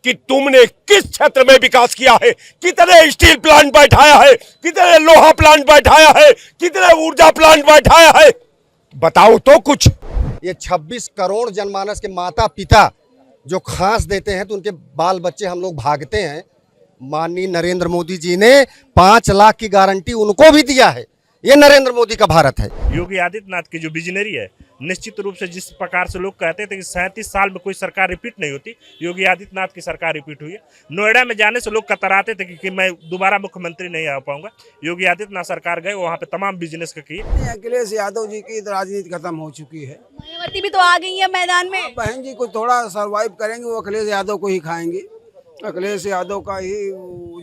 कि तुमने किस क्षेत्र में विकास किया है, कितने स्टील प्लांट बैठाया है, कितने लोहा प्लांट बैठाया है, कितने ऊर्जा प्लांट बैठाया है, बताओ तो कुछ। ये 26 करोड़ जनमानस के माता पिता जो खांस देते हैं तो उनके बाल बच्चे हम लोग भागते हैं। माननीय नरेंद्र मोदी जी ने 5 लाख की गारंटी उनको भी दिया है। ये नरेंद्र मोदी का भारत है। योगी आदित्यनाथ की जो विजनरी है, निश्चित रूप से जिस प्रकार से लोग कहते थे कि 37 साल में कोई सरकार रिपीट नहीं होती, योगी आदित्यनाथ की सरकार रिपीट हुई है। नोएडा में जाने से लोग कतराते थे कि मैं दोबारा मुख्यमंत्री नहीं आ पाऊंगा। योगी आदित्यनाथ सरकार गए, वहाँ पे तमाम बिजनेस का किए। अखिलेश यादव जी की राजनीति खत्म हो चुकी है। मायावती भी तो आ गई है मैदान में। बहन जी को थोड़ा सरवाइव करेंगे, वो अखिलेश यादव को ही खाएंगे। अखिलेश यादव का ही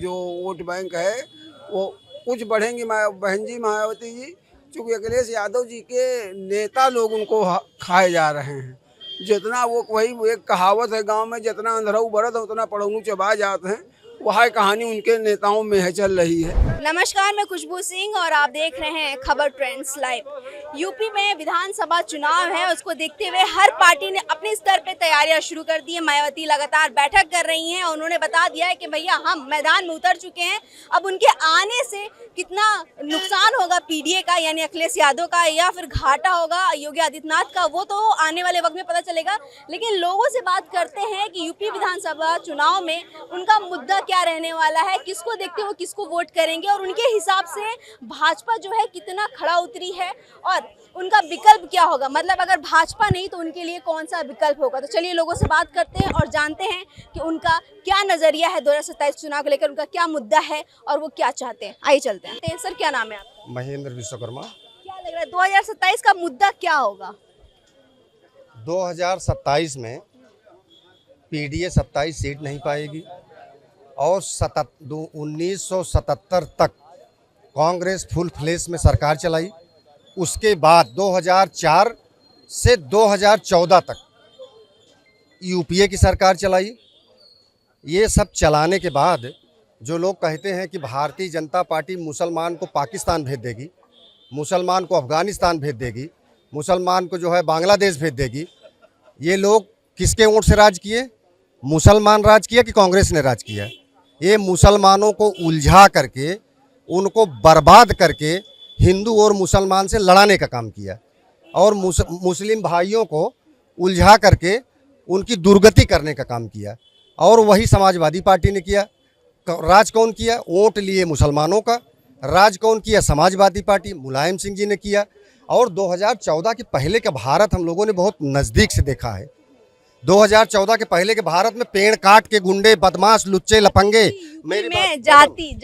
जो वोट बैंक है वो कुछ बढ़ेंगी बहन जी मायावती जी, क्योंकि अखिलेश यादव जी के नेता लोग उनको खाए जा रहे हैं। जितना वो वही एक कहावत है गांव में, जितना अंधरऊ बढ़त उतना पड़ौनू चबा जाते हैं। वह कहानी उनके नेताओं में है चल रही है। नमस्कार, मैं खुशबू सिंह और आप देख रहे हैं खबर ट्रेंड्स लाइव। यूपी में विधानसभा चुनाव है, उसको देखते हुए हर पार्टी ने अपने स्तर पे तैयारियां शुरू कर दी है। मायावती लगातार बैठक कर रही हैं और उन्होंने बता दिया है कि भैया हम मैदान में उतर चुके हैं। अब उनके आने से कितना नुकसान होगा पीडीए का यानी अखिलेश यादव का, या फिर घाटा होगा योगी आदित्यनाथ का, वो तो आने वाले वक्त में पता चलेगा। लेकिन लोगों से बात करते हैं कि यूपी विधानसभा चुनाव में उनका मुद्दा क्या रहने वाला है, किसको देखते हुए किसको वोट करेंगे और उनके हिसाब से भाजपा जो है कितना खड़ा उतरी है और उनका विकल्प क्या होगा। मतलब अगर भाजपा नहीं तो उनके लिए कौन सा विकल्प होगा। तो चलिए लोगों से बात करते हैं और जानते हैं कि उनका क्या नजरिया है 2027 चुनाव को लेकर, उनका क्या मुद्दा है और वो क्या चाहते हैं। आइए चलते हैं। सर क्या नाम है आपका? महेंद्र विश्वकर्मा। क्या लग रहा है 2027 का मुद्दा क्या होगा? 2027 में पीडीए 27 सीट नहीं पाएगी और 1977 तक कांग्रेस फुल फ्लेश में सरकार चलाई। उसके बाद 2004 से 2014 तक यूपीए की सरकार चलाई। ये सब चलाने के बाद जो लोग कहते हैं कि भारतीय जनता पार्टी मुसलमान को पाकिस्तान भेज देगी, मुसलमान को अफ़गानिस्तान भेज देगी, मुसलमान को जो है बांग्लादेश भेज देगी, ये लोग किसके वोट से राज किए? मुसलमान राज किया कि कांग्रेस ने राज किया? ये मुसलमानों को उलझा करके, उनको बर्बाद करके हिंदू और मुसलमान से लड़ाने का काम किया और मुस्लिम भाइयों को उलझा करके उनकी दुर्गति करने का काम किया। और वही समाजवादी पार्टी ने किया। राज कौन किया? वोट लिए मुसलमानों का। राज कौन किया? समाजवादी पार्टी मुलायम सिंह जी ने किया। और 2014 के पहले का भारत हम लोगों ने बहुत नज़दीक से देखा है। 2014 के पहले के भारत में पेड़ काट के गुंडे, बदमाश, लुच्चे, लफंगे में जाति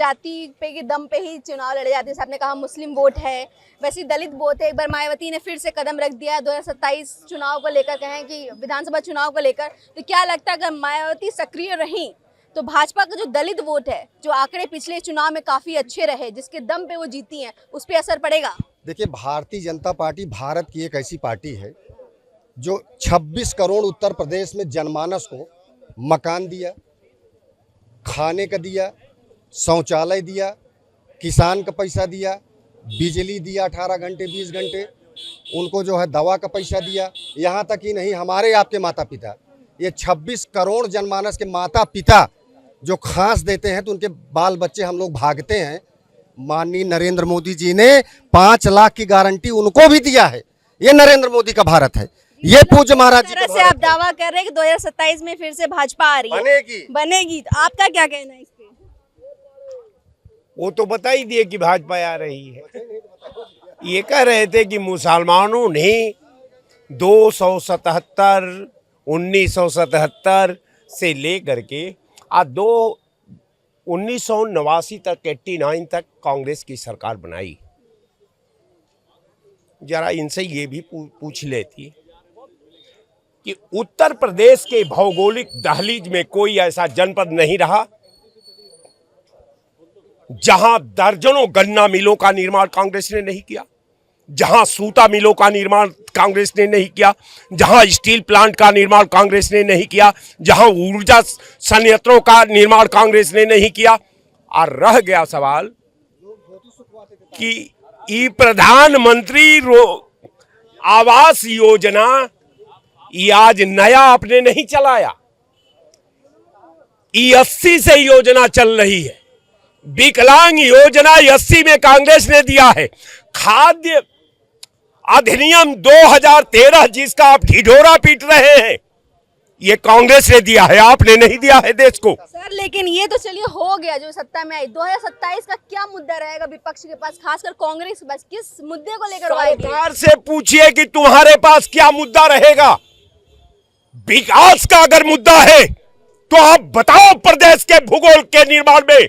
पे के दम पे ही चुनाव लड़े जाते हैं। आपने कहा मुस्लिम वोट है, वैसे दलित वोट है। एक बार मायावती ने फिर से कदम रख दिया 2027 चुनाव को लेकर, कहें कि विधानसभा चुनाव को लेकर। तो क्या लगता है अगर मायावती सक्रिय रही तो भाजपा का जो दलित वोट है, जो आंकड़े पिछले चुनाव में काफी अच्छे रहे, जिसके दम पे वो जीती हैं, उस पर असर पड़ेगा? देखिए, भारतीय जनता पार्टी भारत की एक ऐसी पार्टी है जो 26 करोड़ उत्तर प्रदेश में जनमानस को मकान दिया, खाने का दिया, शौचालय दिया, किसान का पैसा दिया, बिजली दिया 18 घंटे 20 घंटे, उनको जो है दवा का पैसा दिया। यहाँ तक ही नहीं, हमारे आपके माता पिता, ये 26 करोड़ जनमानस के माता पिता जो खांस देते हैं तो उनके बाल बच्चे हम लोग भागते हैं। माननीय नरेंद्र मोदी जी ने 5 लाख की गारंटी उनको भी दिया है। ये नरेंद्र मोदी का भारत है। ये पूज्य महाराज जी से आप दावा कर रहे हैं कि 2027 में फिर से भाजपा आ रही है, बनेगी। तो आपका क्या कहना है इस पे? वो तो बता ही दिए कि भाजपा आ रही है। ये कह रहे थे कि मुसलमानों ने 277 1977 से लेकर के 1989 तक 89 तक कांग्रेस की सरकार बनाई। जरा इनसे ये भी पूछ लेती कि उत्तर प्रदेश के भौगोलिक दहलीज में कोई ऐसा जनपद नहीं रहा जहां दर्जनों गन्ना मिलों का निर्माण कांग्रेस ने नहीं किया, जहां सूता मिलों का निर्माण कांग्रेस ने नहीं किया, जहां स्टील प्लांट का निर्माण कांग्रेस ने नहीं किया, जहां ऊर्जा संयंत्रों का निर्माण कांग्रेस ने नहीं किया। और रह गया सवाल कि ये प्रधानमंत्री आवास योजना ये आज नया आपने नहीं चलाया, E80 से योजना चल रही है, विकलांग योजना E80 में कांग्रेस ने दिया है, खाद्य अधिनियम 2013 जिसका आप ढिढोरा पीट रहे हैं, ये कांग्रेस ने दिया है, आपने नहीं दिया है देश को। सर लेकिन ये तो चलिए हो गया जो सत्ता में आई, 2027 का क्या मुद्दा रहेगा विपक्ष के पास, खासकर कांग्रेस के पास, किस मुद्दे को लेकर आएगी? सरकार से पूछिए कि तुम्हारे पास क्या मुद्दा रहेगा। विकास का अगर मुद्दा है तो आप बताओ प्रदेश के भूगोल के निर्माण में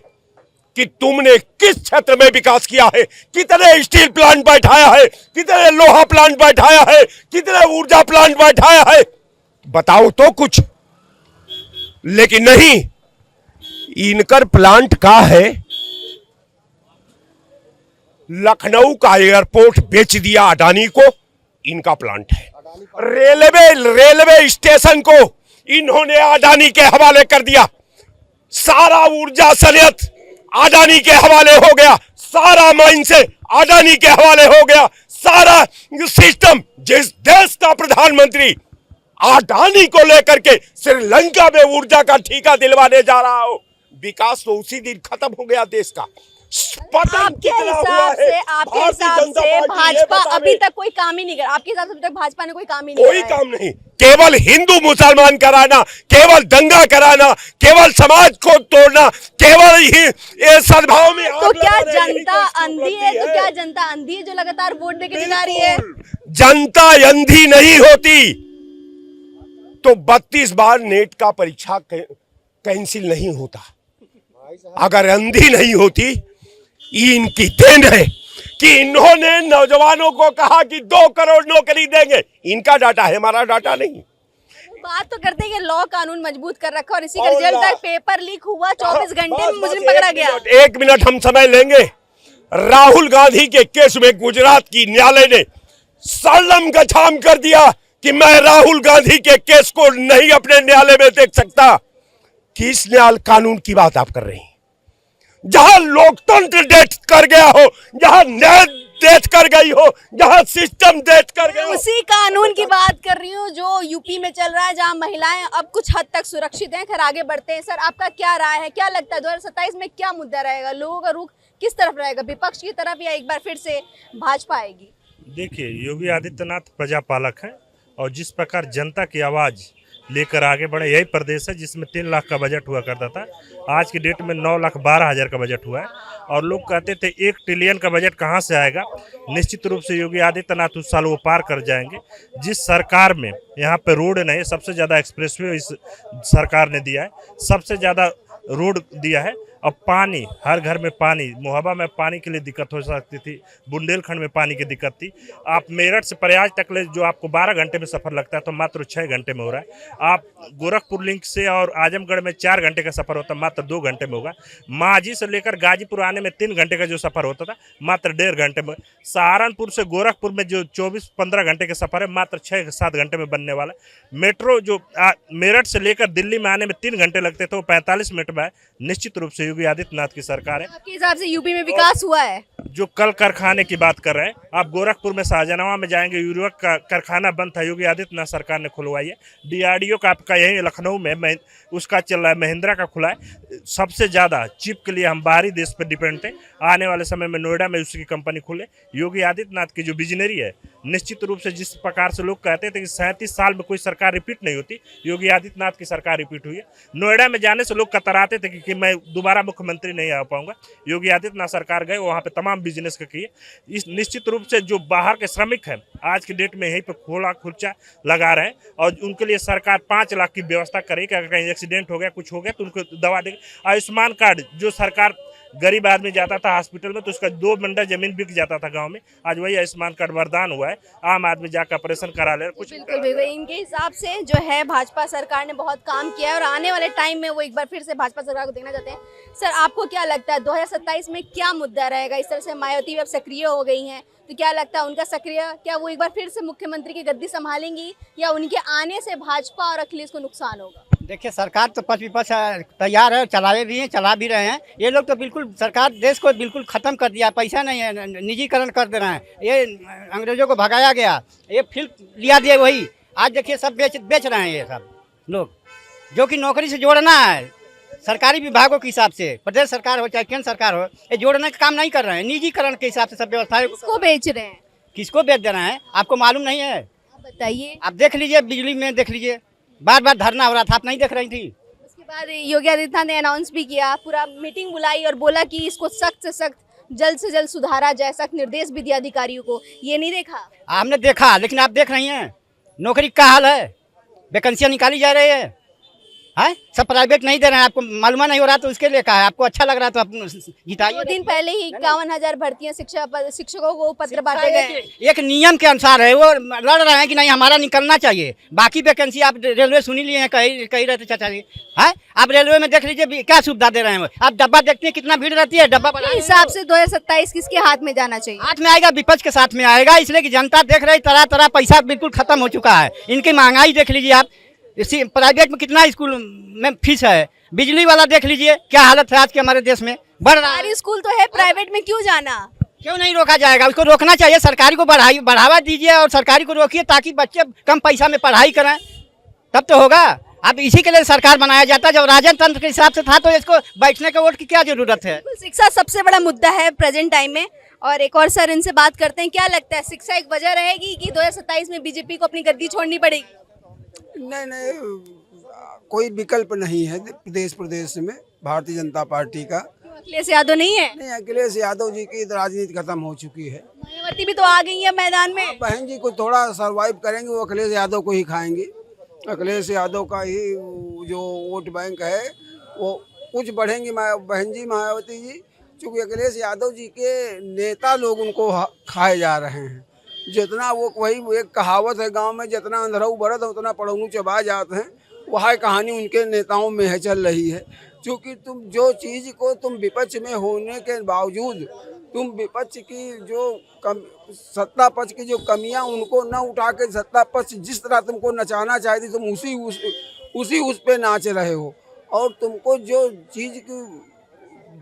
कि तुमने किस क्षेत्र में विकास किया है, कितने स्टील प्लांट बैठाया है, कितने लोहा प्लांट बैठाया है, कितने ऊर्जा प्लांट बैठाया है, बताओ तो कुछ। लेकिन नहीं, इनकर प्लांट का है, लखनऊ का एयरपोर्ट बेच दिया अडानी को, इनका प्लांट है। रेलवे स्टेशन को इन्होंने अडानी के हवाले कर दिया, सारा ऊर्जा संयंत्र अडानी के हवाले हो गया, सारा माइन से अडानी के हवाले हो गया, सारा सिस्टम। जिस देश का प्रधानमंत्री अडानी को लेकर के श्रीलंका में ऊर्जा का ठेका दिलवाने जा रहा हो, विकास तो उसी दिन खत्म हो गया देश का। आपके हिसाब से भाजपा अभी तक कोई काम ही नहीं कर, आपके हिसाब से अभी तक भाजपा ने कोई काम ही नहीं कोई काम नहीं, केवल हिंदू मुसलमान कराना, केवल दंगा कराना, केवल समाज को तोड़ना, केवल ही ये सद्भाव में। तो क्या जनता अंधी है? तो क्या जनता अंधी है जो लगातार वोट देके दिखा रही है? जनता अंधी नहीं होती तो 32 बार नेट का परीक्षा कैंसिल नहीं होता। अगर अंधी नहीं होती, इनकी देन है कि इन्होंने नौजवानों को कहा कि 2 करोड़ नौकरी देंगे, इनका डाटा है, हमारा डाटा नहीं। बात तो करते हैं कि लॉ कानून मजबूत कर रखा और इसी का रिजल्ट तक पेपर लीक हुआ, 24 घंटे में मुजरिम पकड़ा गया। 1 मिनट हम समय लेंगे। राहुल गांधी के केस में गुजरात की न्यायालय ने सरलम गछाम कर दिया कि मैं राहुल गांधी के केस को नहीं अपने न्यायालय में देख सकता। किस न्याय कानून की बात आप कर रहे हैं? जहां लोकतंत्र डेथ कर गया हो, जहां न्याय डेथ कर गई हो, जहां सिस्टम डेथ कर गया हो, उसी कानून की बात कर रही हूँ जो यूपी में चल रहा है, जहां महिलाएं अब कुछ हद तक सुरक्षित हैं। खैर आगे बढ़ते हैं। सर आपका क्या राय है, क्या लगता है 2027 में क्या मुद्दा रहेगा, लोगों का रुख किस तरफ रहेगा, विपक्ष की तरफ या एक बार फिर से भाजपा आएगी? देखिए, योगी आदित्यनाथ प्रजापालक है और जिस प्रकार जनता की आवाज़ लेकर आगे बढ़े, यही प्रदेश है जिसमें 3 लाख का बजट हुआ करता था, आज की डेट में 9,12,000 का बजट हुआ है। और लोग कहते थे 1 ट्रिलियन का बजट कहाँ से आएगा। निश्चित रूप से योगी आदित्यनाथ उस साल वो पार कर जाएंगे। जिस सरकार में यहाँ पे रोड नहीं, सबसे ज़्यादा एक्सप्रेसवे इस सरकार ने दिया है, सबसे ज़्यादा रोड दिया है। अब पानी, हर घर में पानी, मोहब्बा में पानी के लिए दिक्कत हो सकती थी, बुंदेलखंड में पानी की दिक्कत थी। आप मेरठ से प्रयाग तक ले जो आपको 12 घंटे में सफ़र लगता है तो मात्र 6 घंटे में हो रहा है। आप गोरखपुर लिंक से और आजमगढ़ में 4 घंटे का सफ़र होता है, मात्र 2 घंटे में होगा। मांझी से लेकर गाजीपुर आने में 3 घंटे का जो सफ़र होता था, मात्र 1.5 घंटे में। सहारनपुर से गोरखपुर में जो 24-15 घंटे का सफ़र है, मात्र 6-7 घंटे में बनने वाला। मेट्रो जो मेरठ से लेकर दिल्ली में आने में 3 घंटे लगते थे, वो 45 मिनट में है। निश्चित रूप से योगी आदित्यनाथ की सरकार है। आपके हिसाब से यूपी में विकास हुआ है? जो कल कारखाने की बात कर रहे हैं, आप गोरखपुर में शाहजहां में जाएंगे, यूरिया का कारखाना बंद था, योगी आदित्यनाथ सरकार ने खुलवाई है। डीआरडीओ का आपका यही लखनऊ में उसका चल रहा है, महिंद्रा का खुला है। सबसे ज़्यादा चिप के लिए हम बाहरी देश पर डिपेंड थे, आने वाले समय में नोएडा में उसकी कंपनी खुले। योगी आदित्यनाथ की जो विजनरी है, निश्चित रूप से जिस प्रकार से लोग कहते थे कि 37 साल में कोई सरकार रिपीट नहीं होती, योगी आदित्यनाथ की सरकार रिपीट हुई है। नोएडा में जाने से लोग कतराते थे कि मैं दोबारा मुख्यमंत्री नहीं आ पाऊंगा। योगी आदित्यनाथ सरकार गए, वहाँ पे तमाम बिजनेस का किए। इस निश्चित रूप से जो बाहर के श्रमिक हैं, आज की डेट में यहीं पे खोला खुर्चा लगा रहे हैं और उनके लिए सरकार 5 लाख की व्यवस्था करेगी कि अगर कहीं एक्सीडेंट हो गया, कुछ हो गया तो उनको दवा देगी। आयुष्मान कार्ड जो सरकार, गरीब आदमी जाता था हॉस्पिटल में तो उसका 2 बंडल जमीन बिक जाता था गांव में, आज वही आयुष्मान कार्ड वरदान हुआ है। आम आदमी जाकर ऑपरेशन करा ले कुछ। बिल्कुल। इनके हिसाब से जो है भाजपा सरकार ने बहुत काम किया है और आने वाले टाइम में वो एक बार फिर से भाजपा सरकार को देखना चाहते हैं। सर आपको क्या लगता है 2027 में क्या मुद्दा रहेगा? इस तरह से मायावती भी अब सक्रिय हो गई हैं, तो क्या लगता है उनका सक्रिय, क्या वो एक बार फिर से मुख्यमंत्री की गद्दी संभालेंगी या उनके आने से भाजपा और अखिलेश को नुकसान होगा? देखिए, सरकार तो पक्ष विपक्ष तैयार है, चलाए भी हैं, चला भी रहे हैं। ये लोग तो बिल्कुल सरकार देश को बिल्कुल ख़त्म कर दिया, पैसा नहीं है, निजीकरण कर दे रहे हैं। ये अंग्रेजों को भगाया गया, ये फिल्म लिया दिए वही, आज देखिए सब बेच रहे हैं ये सब लोग, जो कि नौकरी से जोड़ना है। सरकारी विभागों के हिसाब से, प्रदेश सरकार हो चाहे केंद्र सरकार हो, ये जोड़ने का काम नहीं कर रहे हैं। निजीकरण के हिसाब से सब व्यवस्थाएं किसको बेच रहे हैं? किसको बेच देना है आपको मालूम नहीं है? आप बताइए। आप देख लीजिए, बिजली में देख लीजिए, बार बार धरना हो रहा था, आप नहीं देख रही थी? उसके बाद योगी आदित्यनाथ ने अनाउंस भी किया, पूरा मीटिंग बुलाई और बोला कि इसको सख्त से सख्त जल्द से जल्द सुधारा जाए, सख्त निर्देश भी दिया अधिकारियों को। ये नहीं देखा? हमने देखा, लेकिन आप देख रही हैं नौकरी का हाल है, वैकेंसियां निकाली जा रही है, सब प्राइवेट नहीं दे रहे हैं। आपको मालूम नहीं हो रहा तो उसके लिए कहा है, आपको अच्छा लग रहा तो आप जिताइए। 2 दिन पहले ही 51,000 भर्तियां शिक्षकों को पत्र बांटे गए। एक नियम के अनुसार है, वो लड़ रहे हैं कि नहीं हमारा निकलना चाहिए। बाकी वैकेंसी आप रेलवे सुनी लिए हैं, कही रहते चाचा जी, आप रेलवे में देख लीजिए क्या सुविधा दे रहे हैं। आप डब्बा देखते हैं कितना भीड़ रहती है, डब्बा के हिसाब से 2027 किसके हाथ में जाना चाहिए? हाथ में आएगा, विपक्ष के साथ में आएगा, इसलिए कि जनता देख रही तरह तरह पैसा बिल्कुल खत्म हो चुका है। इनकी महंगाई देख लीजिए आप, इसी प्राइवेट में कितना स्कूल में फीस है, बिजली वाला देख लीजिए क्या हालत है आज के हमारे देश में। बढ़ रहा है, स्कूल तो है, प्राइवेट में क्यों जाना? क्यों नहीं रोका जाएगा? उसको रोकना चाहिए, सरकारी को बढ़ावा दीजिए और सरकारी को रोकिए ताकि बच्चे कम पैसा में पढ़ाई करें, तब तो होगा। अब इसी के लिए सरकार बनाया जाता है, जब राजन तंत्र के हिसाब से था तो इसको बैठने के वोट की क्या जरूरत है? शिक्षा सबसे बड़ा मुद्दा है प्रेजेंट टाइम में। और एक और सर इनसे बात करते हैं, क्या लगता है शिक्षा एक वजह रहेगी कि 2027 में बीजेपी को अपनी गद्दी छोड़नी पड़ेगी? नहीं, कोई विकल्प नहीं है प्रदेश में भारतीय जनता पार्टी का। अखिलेश यादव नहीं है? नहीं, अखिलेश यादव जी की राजनीति खत्म हो चुकी है। मायावती भी तो आ गई है मैदान में। बहन जी को थोड़ा सरवाइव करेंगे, वो अखिलेश यादव को ही खाएंगे। अखिलेश यादव का ही जो वोट बैंक है वो कुछ बढ़ेंगी बहन जी मायावती जी, क्योंकि अखिलेश यादव जी के नेता लोग उनको खाए जा रहे हैं। जितना वही एक कहावत है गांव में, जितना अंधरऊ बढ़त है उतना पड़ौनू चबा जाते हैं। वह कहानी उनके नेताओं में है, चल रही है। क्योंकि तुम जो चीज़ को तुम विपक्ष में होने के बावजूद तुम विपक्ष की जो सत्ता पक्ष की जो कमियां उनको न उठा के सत्ता पक्ष जिस तरह तुमको नचाना चाहती तुम उस पे नाच रहे हो। और तुमको जो चीज़ की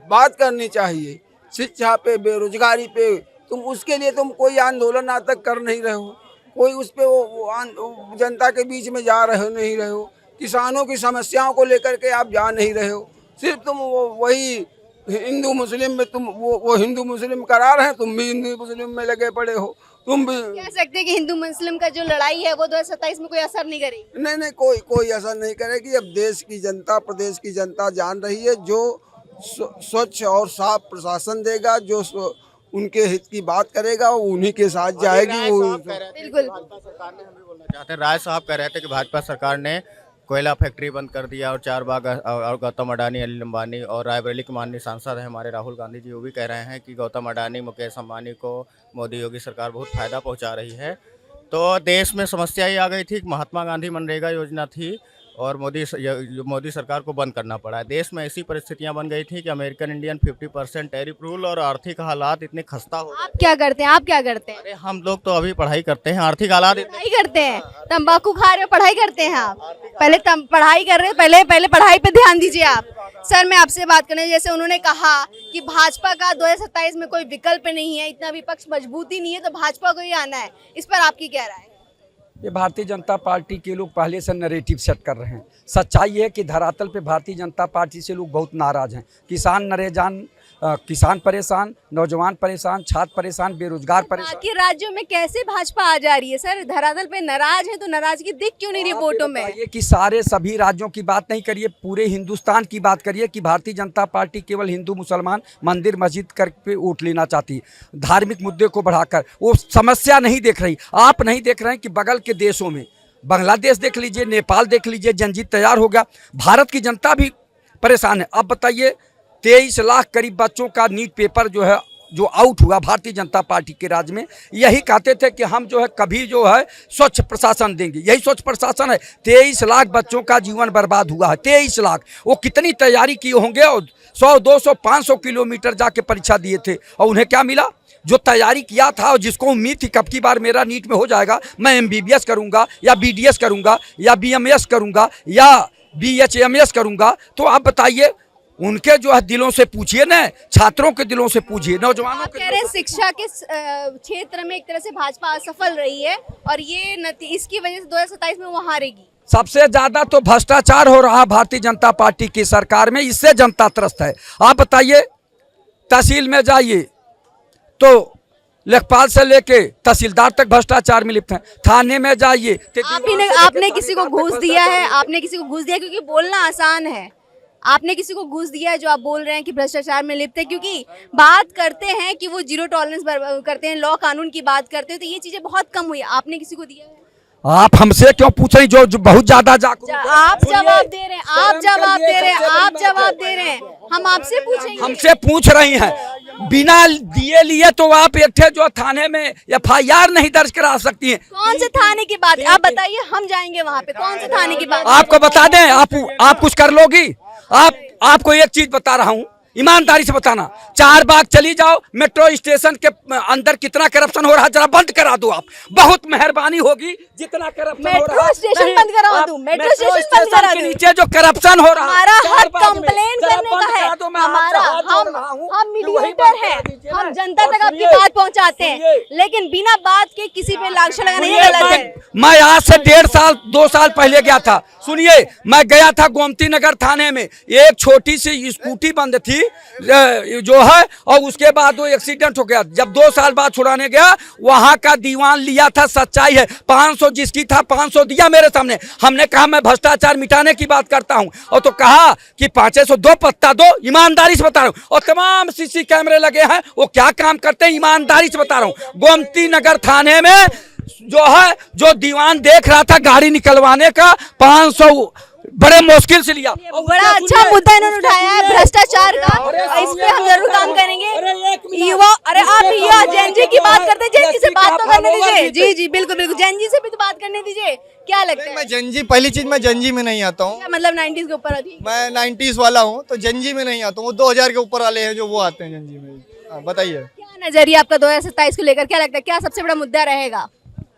बात करनी चाहिए, शिक्षा पे, बेरोजगारी पे, तुम उसके लिए तुम कोई आंदोलन आज तक कर नहीं रहे हो, कोई उस पे वो जनता के बीच में जा नहीं रहे हो। किसानों की समस्याओं को लेकर के आप जा नहीं रहे हो। सिर्फ तुम वही हिंदू मुस्लिम में तुम वो हिंदू मुस्लिम करा रहे हैं, तुम भी हिंदू मुस्लिम में लगे पड़े हो। तुम भी कह सकते हैं कि हिंदू मुस्लिम का जो लड़ाई है वो 2027 में कोई असर नहीं करेगी? नहीं, कोई असर नहीं करेगी। अब देश की जनता, प्रदेश की जनता जान रही है, जो स्वच्छ और साफ प्रशासन देगा, जो उनके हित की बात करेगा वो उन्हीं के साथ जाएगी। वो बिल्कुल चाहते हैं। राय साहब कह रहे थे कि भाजपा सरकार ने कोयला फैक्ट्री बंद कर दिया और 4 बाग और गौतम अडानी, अनिल अंबानी और रायबरेली के माननीय सांसद हैं हमारे राहुल गांधी जी, वो भी कह रहे हैं कि गौतम अडानी, मुकेश अंबानी को मोदी योगी सरकार बहुत फ़ायदा पहुंचा रही है। तो देश में समस्या ये आ गई थी कि महात्मा गांधी मनरेगा योजना थी और मोदी सरकार को बंद करना पड़ा है। देश में ऐसी परिस्थितियां बन गई थी कि अमेरिकन इंडियन 50% टैरिफ रूल और आर्थिक हालात इतने खस्ता हो। आप क्या करते हैं? आप क्या करते हैं? अरे हम लोग तो अभी पढ़ाई करते हैं, आर्थिक हालात पढ़ाई करते हैं, तंबाकू खा रहे हो, पढ़ाई करते हैं आप? पहले पढ़ाई कर रहे हैं, पहले पढ़ाई पे ध्यान दीजिए आप। सर मैं आपसे बात करने, जैसे उन्होंने कहा कि भाजपा का 2027 में कोई विकल्प नहीं है, इतना विपक्ष मजबूती नहीं है तो भाजपा को ही आना है, इस पर आपकी क्या राय है? ये भारतीय जनता पार्टी के लोग पहले से नैरेटिव सेट कर रहे हैं। सच्चाई है कि धरातल पे भारतीय जनता पार्टी से लोग बहुत नाराज हैं। किसान परेशान, नौजवान परेशान, छात्र परेशान, बेरोजगार परेशान। बाकी राज्यों में कैसे भाजपा आ जा रही है? सर धरातल पे नाराज है तो नाराजगी दिख क्यों नहीं रही वोटों में? ये कि सारे सभी राज्यों की बात नहीं करिए, पूरे हिंदुस्तान की बात करिए कि भारतीय जनता पार्टी केवल हिंदू मुसलमान, मंदिर मस्जिद करके वोट लेना चाहती है। धार्मिक मुद्दे को बढ़ाकर वो समस्या नहीं देख रही। आप नहीं देख रहे हैं कि बगल के देशों में, बांग्लादेश देख लीजिए, नेपाल देख लीजिए, जनजीत तैयार हो गया। भारत की जनता भी परेशान है। अब बताइए 23 लाख करीब बच्चों का नीट पेपर जो आउट हुआ भारतीय जनता पार्टी के राज्य में। यही कहते थे कि हम कभी स्वच्छ प्रशासन देंगे, यही स्वच्छ प्रशासन है। 23 लाख बच्चों का जीवन बर्बाद हुआ है। 23 लाख, वो कितनी तैयारी किए होंगे और 100, 200, 500 किलोमीटर जाके परीक्षा दिए थे और उन्हें क्या मिला? जो तैयारी किया था और जिसको उम्मीद थी कब की बार मेरा नीट में हो जाएगा, मैं MBBS करूंगा या BDS करूंगा या BMS करूंगा या BHMS करूंगा, तो आप बताइए उनके दिलों से पूछिए ना, छात्रों के दिलों से पूछिए, नौजवानों के। कह रहे हैं शिक्षा के क्षेत्र में एक तरह से भाजपा असफल रही है और ये इसकी वजह से 2027 में वो हारेगी। सबसे ज्यादा तो भ्रष्टाचार हो रहा भारतीय जनता पार्टी की सरकार में, इससे जनता त्रस्त है। आप बताइए, तहसील में जाइए तो लेखपाल से लेके तहसीलदार तक भ्रष्टाचार में लिप्त हैं। थाने में जाइए आपने किसी को घूस दिया है? आपने किसी को घूस दिया? क्योंकि बोलना आसान है, आपने किसी को घूस दिया है जो आप बोल रहे हैं कि भ्रष्टाचार में लिप्त है? क्योंकि बात करते हैं कि वो जीरो टॉलरेंस करते हैं, लॉ कानून की बात करते हैं, तो ये चीजें बहुत कम हुई है। आपने किसी को दिया है? आप हमसे क्यों पूछ रही, जो बहुत ज्यादा जागरूक है? आप जवाब दे रहे हैं, आप जवाब दे रहे हैं, आप जवाब दे रहे हैं, हम आपसे पूछेंगे। हमसे पूछ रही हैं, बिना दिए लिए तो आप एक थे जो थाने में FIR नहीं दर्ज करा सकती हैं। कौन से थाने की बात है? आप बताइए, हम जाएंगे वहाँ पे। कौन से थाने की बात? आपको बता दें, आप कुछ कर लोगी? आपको एक चीज बता रहा हूँ, ईमानदारी से बताना, 4 बाग चली जाओ, मेट्रो स्टेशन के अंदर कितना करप्शन हो रहा है जरा बंद करा दो। आप बहुत मेहरबानी होगी, जितना करप्शन हो रहा है। मेट्रो स्टेशन बंद करा दूं? मेट्रो स्टेशन बंद करा दूं? नीचे जो करप्शन हो रहा है, हमारा हक कंप्लेन करने का है। हमारा हम मीडिएटर हैं, हम जनता तक आपकी बात पहुंचाते हैं, लेकिन बिना बात के किसी पे लांछन लगाना ये गलत है। मैं आज से 1.5 साल 2 साल पहले गया था। सुनिए, मैं गया था गोमती नगर थाने में, एक छोटी सी स्कूटी बंद थी जो है, और उसके बाद वो एक्सीडेंट हो गया। जब 2 साल बाद छुड़ाने गया, वहां का दीवान लिया था, सच्चाई है, 500 जिसकी था 500 दिया मेरे सामने। हमने कहा मैं भ्रष्टाचार मिटाने की बात करता हूं, और तो कहा कि 500 दो पत्ता दो। ईमानदारी से बता रहा हूं, और तमाम CC कैमरे लगे हैं, वो क्या काम करते हैं ईमानदारी से बता रहा हूं। गोमती नगर थाने में जो है, जो दीवान देख रहा था गाड़ी निकलवाने का, 500 बड़े मुश्किल से लिया। बड़ा अच्छा मुद्दा इन्होंने उठाया है भ्रष्टाचार का, और इस पे हम जरूर काम करेंगे। युवा, अरे आप युवा जैन जी की बात करते हैं, जैन जी से बात तो करने दीजिए। जी जी बिल्कुल बिल्कुल, जैन जी से भी तो बात करने दीजिए। क्या लगता है? मैं जंजी, पहली चीज मैं जंजी में नहीं आता हूँ। मतलब 90s के ऊपर अभी मैं 90s वाला हूँ, तो जंजी में नहीं आता हूँ। 2000 के ऊपर वाले हैं जो वो आते हैं जंजी में। बताइए क्या नजरिया आपका 2027 को लेकर? क्या लगता है, क्या सबसे बड़ा मुद्दा रहेगा?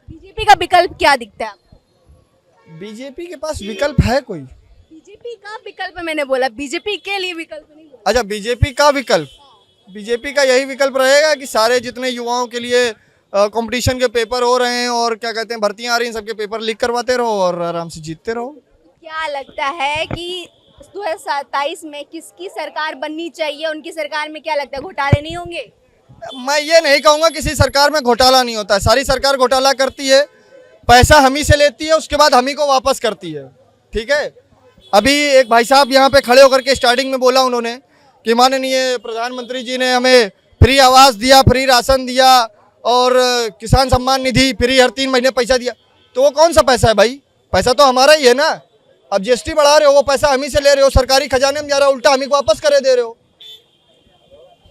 बीजेपी का विकल्प क्या दिखता है? बीजेपी के पास विकल्प है कोई? बीजेपी का विकल्प मैंने बोला, बीजेपी के लिए विकल्प नहीं बोला। अच्छा, बीजेपी का विकल्प, बीजेपी का यही विकल्प रहेगा कि सारे जितने युवाओं के लिए कंपटीशन के पेपर हो रहे हैं और क्या कहते हैं भर्तियां आ रही हैं, सबके पेपर लीक करवाते रहो और आराम से जीतते रहो। क्या लगता है कि 2027 में किसकी सरकार बननी चाहिए? उनकी सरकार में क्या लगता है, घोटाले नहीं होंगे? मैं ये नहीं कहूँगा किसी सरकार में घोटाला नहीं होता है। सारी सरकार घोटाला करती है, पैसा हम ही से लेती है, उसके बाद हम ही को वापस करती है। ठीक है, अभी एक भाई साहब यहाँ पे खड़े होकर के स्टार्टिंग में बोला उन्होंने कि माननीय प्रधानमंत्री जी ने हमें फ्री आवास दिया, फ्री राशन दिया और किसान सम्मान निधि फ्री, हर 3 महीने पैसा दिया। तो वो कौन सा पैसा है भाई? पैसा तो हमारा ही है ना। अब GST बढ़ा रहे हो, वो पैसा हम ही से ले रहे हो, सरकारी खजाने में जा रहा है, उल्टा हम ही को वापस करे दे रहे हो।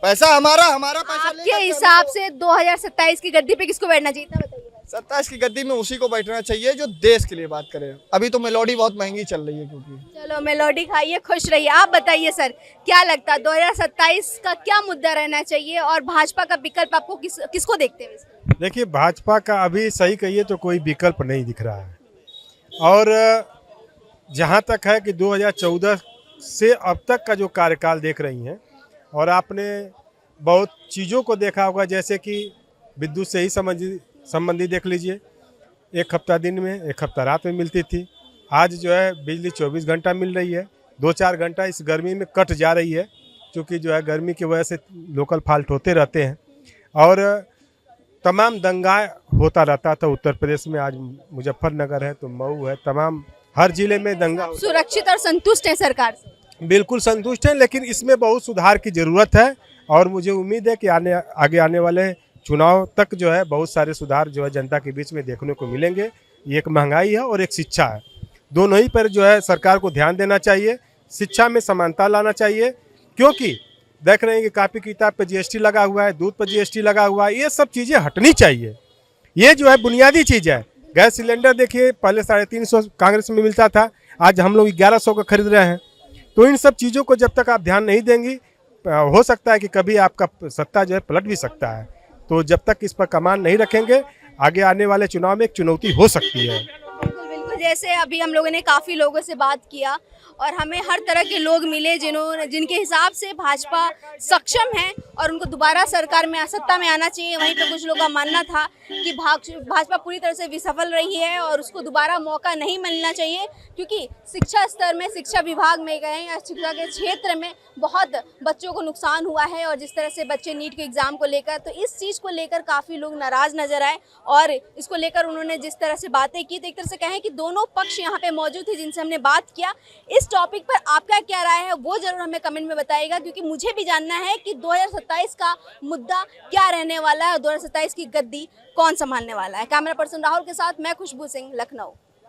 पैसा हमारा पैसा। आपके हिसाब से 2027 की गद्दी पे किसको बैठना चाहिए, बताइए। 27 की गद्दी में उसी को बैठना चाहिए जो देश के लिए बात करे। अभी तो मेलोडी बहुत महंगी चल रही है क्योंकि। चलो मेलोडी खाइए, खुश रहिए। आप बताइए सर, क्या लगता है 2027 का क्या मुद्दा रहना चाहिए, और भाजपा का विकल्प आपको किसको देखते हैं? देखिए, भाजपा का अभी सही कहिए तो कोई विकल्प नहीं दिख रहा है, और जहाँ तक है कि 2014 से अब तक का जो कार्यकाल देख रही हैं, और आपने बहुत चीज़ों को देखा होगा, जैसे कि विद्युत से ही संबंधी देख लीजिए, 1 हफ्ता दिन में 1 हफ्ता रात में मिलती थी। आज जो है बिजली 24 घंटा मिल रही है, 2-4 घंटा इस गर्मी में कट जा रही है, क्योंकि जो है गर्मी की वजह से लोकल फॉल्ट होते रहते हैं, और तमाम दंगा होता रहता था उत्तर प्रदेश में। आज मुजफ्फरनगर है तो मऊ है, तमाम हर जिले में दंगा। सुरक्षित और संतुष्ट है सरकार से? बिल्कुल संतुष्ट हैं, लेकिन इसमें बहुत सुधार की ज़रूरत है, और मुझे उम्मीद है कि आगे आने वाले चुनाव तक जो है बहुत सारे सुधार जो है जनता के बीच में देखने को मिलेंगे। एक महंगाई है और एक शिक्षा है, दोनों ही पर जो है सरकार को ध्यान देना चाहिए। शिक्षा में समानता लाना चाहिए, क्योंकि देख रहे हैं कि कापी किताब पर GST लगा हुआ है, दूध पर GST लगा हुआ है, ये सब चीज़ें हटनी चाहिए। ये जो है बुनियादी चीज़ है। गैस सिलेंडर देखिए, पहले 350 कांग्रेस में मिलता था, आज हम लोग 1100 का खरीद रहे हैं। तो इन सब चीज़ों को जब तक आप ध्यान नहीं देंगी, हो सकता है कि कभी आपका सत्ता जो है पलट भी सकता है। तो जब तक इस पर कमान नहीं रखेंगे, आगे आने वाले चुनाव में एक चुनौती हो सकती है। बिल्कुल बिल्कुल, जैसे अभी हम लोगों ने काफ़ी लोगों से बात किया, और हमें हर तरह के लोग मिले जिनके हिसाब से भाजपा सक्षम है और उनको दोबारा सरकार में सत्ता में आना चाहिए। वहीं पे कुछ लोगों का मानना था कि भाजपा पूरी तरह से विसफल रही है और उसको दोबारा मौका नहीं मिलना चाहिए, क्योंकि शिक्षा स्तर में, शिक्षा विभाग में गए या शिक्षा के क्षेत्र में बहुत बच्चों को नुकसान हुआ है। और जिस तरह से बच्चे नीट के एग्ज़ाम को लेकर, तो इस चीज़ को लेकर काफ़ी लोग नाराज़ नजर आए और इसको लेकर उन्होंने जिस तरह से बातें की, तो एक तरह से कहें कि दोनों पक्ष यहाँ पे मौजूद थे जिनसे हमने बात किया। इस टॉपिक पर आपका क्या राय है वो जरूर हमें कमेंट में बताइएगा, क्योंकि मुझे भी जानना है कि 2027 का मुद्दा क्या रहने वाला है और 2027 की गद्दी कौन संभालने वाला है। कैमरा पर्सन राहुल के साथ मैं खुशबू सिंह, लखनऊ।